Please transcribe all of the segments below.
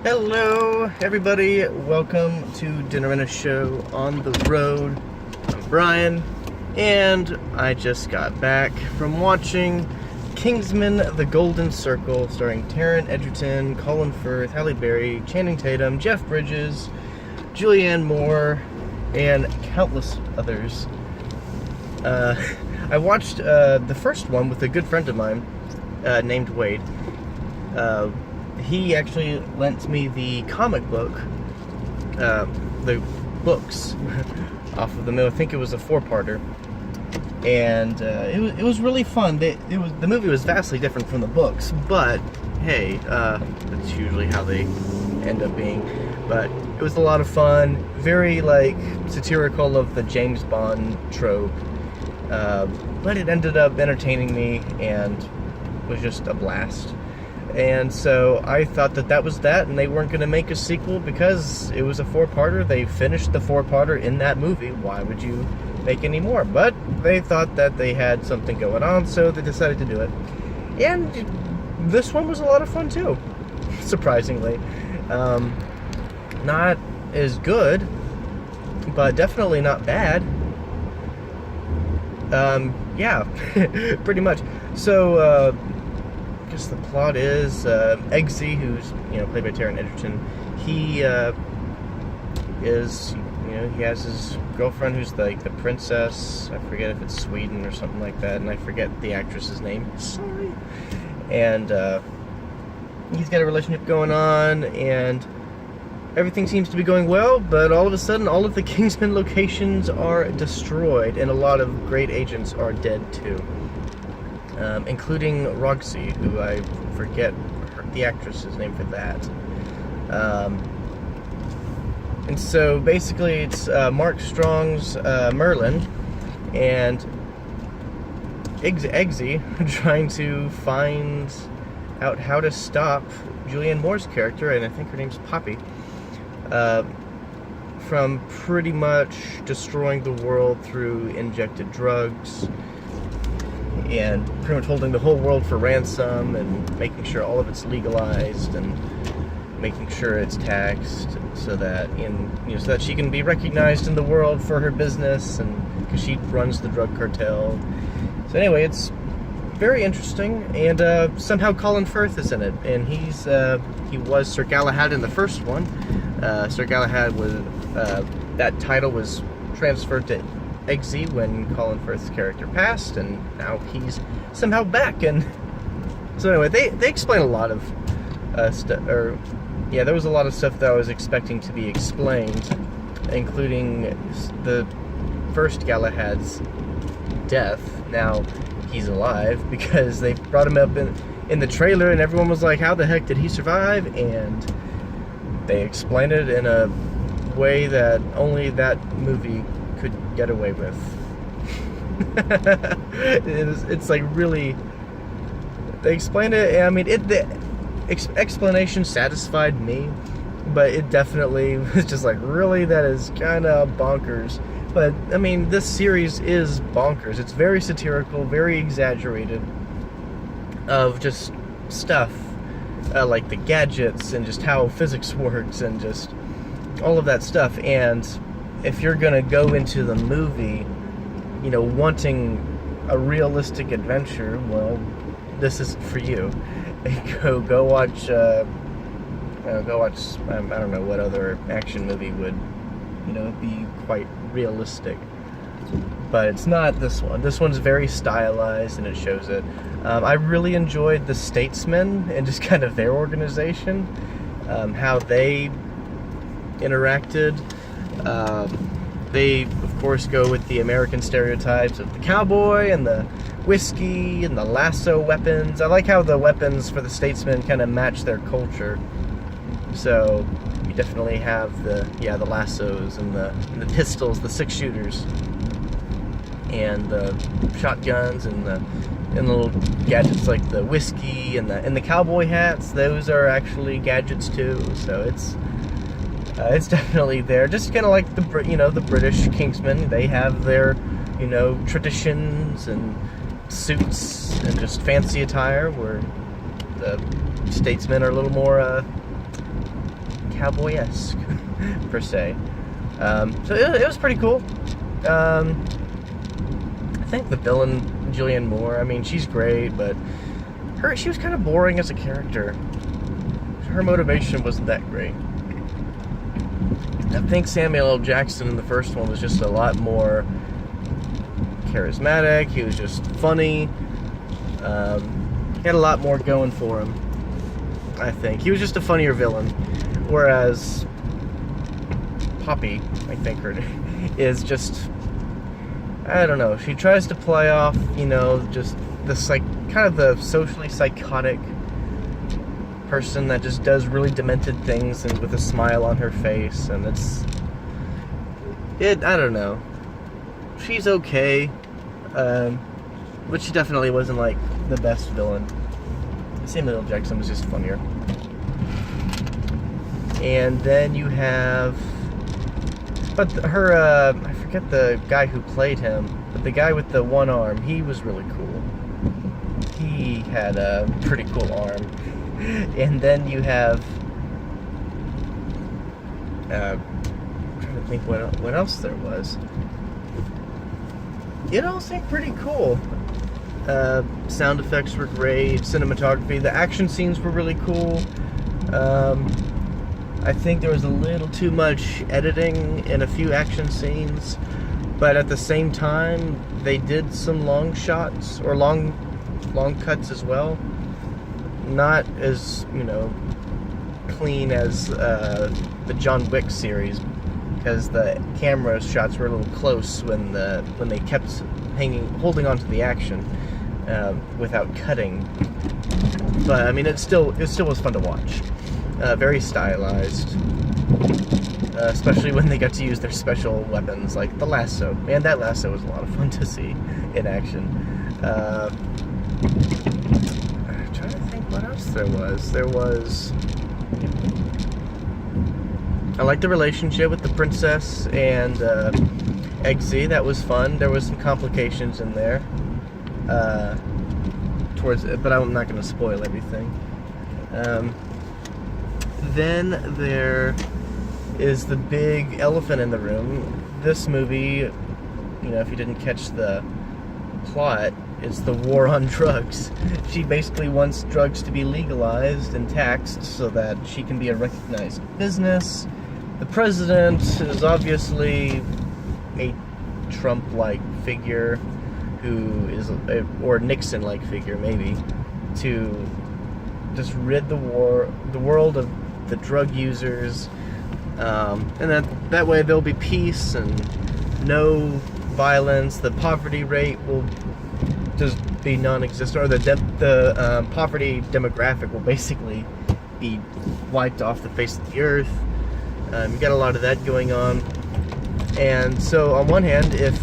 Hello, everybody. Welcome to Dinner and a Show on the Road. I'm Brian, and I just got back from watching Kingsman: The Golden Circle, starring Taron Egerton, Colin Firth, Halle Berry, Channing Tatum, Jeff Bridges, Julianne Moore, and countless others. I watched the first one with a good friend of mine named Wade. He actually lent me the comic book, the books off of the mill. I think it was a 4-parter, and it was really fun. The movie was vastly different from the books, but hey, that's usually how they end up being. But it was a lot of fun, very satirical of the James Bond trope, but it ended up entertaining me and was just a blast. And so I thought that was that, and they weren't going to make a sequel because it was a 4-parter. They finished the 4-parter in that movie. Why would you make any more? But they thought that they had something going on, so they decided to do it. And this one was a lot of fun too, surprisingly. Not as good, but definitely not bad. Yeah, pretty much. So, I guess the plot is Eggsy, who's played by Taron Egerton. He is he has his girlfriend who's the princess. I forget if it's Sweden or something like that, and I forget the actress's name. Sorry. And he's got a relationship going on, and everything seems to be going well. But all of a sudden, all of the Kingsman locations are destroyed, and a lot of great agents are dead too. Including Roxy, who I forget the actress's name for that. And so basically it's Mark Strong's Merlin and Eggsy trying to find out how to stop Julianne Moore's character, and I think her name's Poppy, from pretty much destroying the world through injected drugs, and pretty much holding the whole world for ransom, and making sure all of it's legalized, and making sure it's taxed, so that so that she can be recognized in the world for her business, and because she runs the drug cartel. So anyway, it's very interesting, and somehow Colin Firth is in it, and he was Sir Galahad in the first one. Sir Galahad was that title was transferred to Eggsy when Colin Firth's character passed, and now he's somehow back. And so anyway, they explain a lot of stuff, there was a lot of stuff that I was expecting to be explained, including the first Galahad's death. Now he's alive because they brought him up in the trailer, and everyone was like, how the heck did he survive? And they explained it in a way that only that movie could get away with. It's really, they explained it. I mean, the explanation satisfied me, but it definitely was just really, that is kind of bonkers. But I mean, this series is bonkers. It's very satirical, very exaggerated, of just stuff like the gadgets and just how physics works and just all of that stuff. And if you're gonna go into the movie, wanting a realistic adventure, well, this isn't for you. Go watch. Go watch. I don't know what other action movie would, be quite realistic. But it's not this one. This one's very stylized, and it shows it. I really enjoyed the Statesmen and just kind of their organization, how they interacted. They, of course, go with the American stereotypes of the cowboy and the whiskey and the lasso weapons. I like how the weapons for the Statesmen kind of match their culture. So you definitely have the lassos and the pistols, the 6-shooters, and the shotguns, and the little gadgets like the whiskey and the cowboy hats. Those are actually gadgets too. So it's definitely there. Just kind of like the British Kingsmen. They have their traditions and suits and just fancy attire, where the Statesmen are a little more cowboy-esque per se. So it was pretty cool. I think the villain, Julianne Moore, I mean, she's great, but she was kind of boring as a character. Her motivation wasn't that great. I think Samuel L. Jackson in the first one was just a lot more charismatic. He was just funny. He had a lot more going for him, I think. He was just a funnier villain. Whereas Poppy, I think her name, is just, I don't know, she tries to play off, just the kind of the socially psychotic person that just does really demented things and with a smile on her face, and I don't know. She's okay, but she definitely wasn't like the best villain. Samuel L. Jackson was just funnier. And then you have, but I forget the guy who played him, but the guy with the one arm, he was really cool. He had a pretty cool arm. And then you have, I'm trying to think what else there was. It all seemed pretty cool. Sound effects were great, cinematography, the action scenes were really cool. I think there was a little too much editing in a few action scenes, but at the same time, they did some long shots, or long cuts as well. Not as, clean as the John Wick series, because the camera shots were a little close when they kept holding on to the action without cutting. But I mean, it still was fun to watch. Very stylized, especially when they got to use their special weapons like the lasso. Man, that lasso was a lot of fun to see in action. I'm trying to think what else there was. I liked the relationship with the princess and Eggsy. That was fun. There was some complications in there towards it, but I'm not going to spoil everything. Then there is the big elephant in the room. This movie, if you didn't catch the plot, it's the war on drugs. She basically wants drugs to be legalized and taxed so that she can be a recognized business. The president is obviously a Trump-like figure who is, or Nixon-like figure maybe, to just rid the world of the drug users, and that way there'll be peace and no violence. The poverty rate will just be non-existent, or the poverty demographic will basically be wiped off the face of the earth. You got a lot of that going on, and so on one hand, if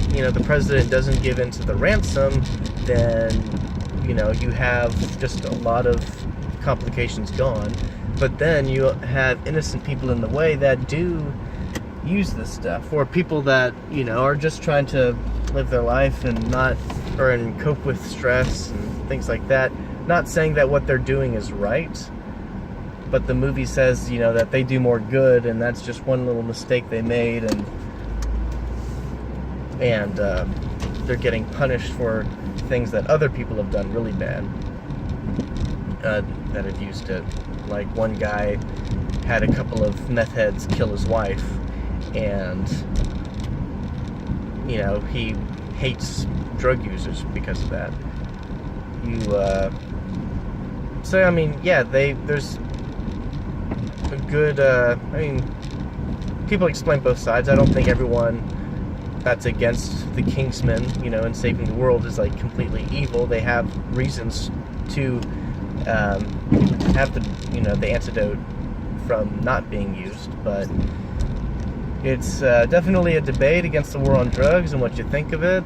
the president doesn't give in to the ransom, then you have just a lot of complications gone. But then you have innocent people in the way that do use this stuff, or people that are just trying to live their life and cope with stress and things like that. Not saying that what they're doing is right, but the movie says that they do more good, and that's just one little mistake they made, and they're getting punished for things that other people have done really bad, that have used it. Like one guy had a couple of meth heads kill his wife, and he hates drug users because of that. So I mean, yeah, there's a good. People explain both sides. I don't think everyone that's against the Kingsman, and saving the world is like completely evil. They have reasons to have the antidote from not being used, but it's definitely a debate against the war on drugs and what you think of it.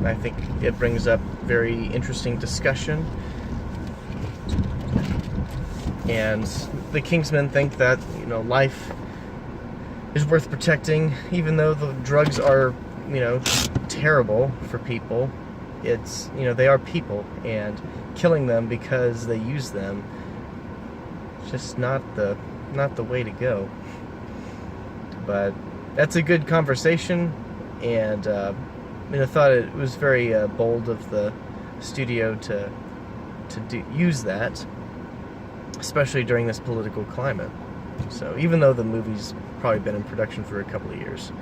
I think it brings up very interesting discussion, and the Kingsmen think that life is worth protecting, even though the drugs are terrible for people. It's they are people, and killing them because they use them It's just not the way to go. But that's a good conversation, and I thought it was very bold of the studio to use that, especially during this political climate. So even though the movie's probably been in production for a couple of years.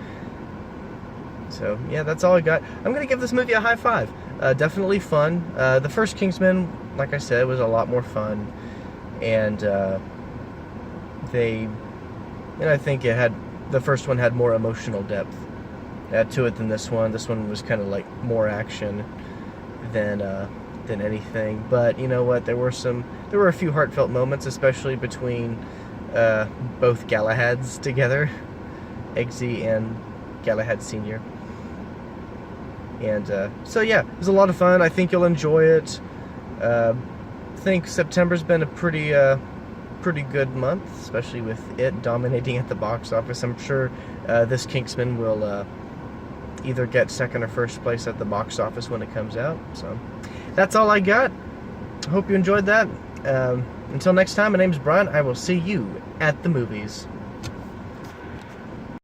So yeah, that's all I got. I'm gonna give this movie a high five. Definitely fun. The first Kingsman, like I said, was a lot more fun, and I think the first one had more emotional depth to it than this one. This one was kind of like more action than anything. But you know what? There were a few heartfelt moments, especially between both Galahads together, Eggsy and Galahad Senior. And so yeah, it was a lot of fun. I think you'll enjoy it. I think September's been a pretty good month, especially with it dominating at the box office. I'm sure this Kingsman will either get second or first place at the box office when it comes out. So that's all I got. Hope you enjoyed that. Until next time, my name's Brian. I will see you at the movies.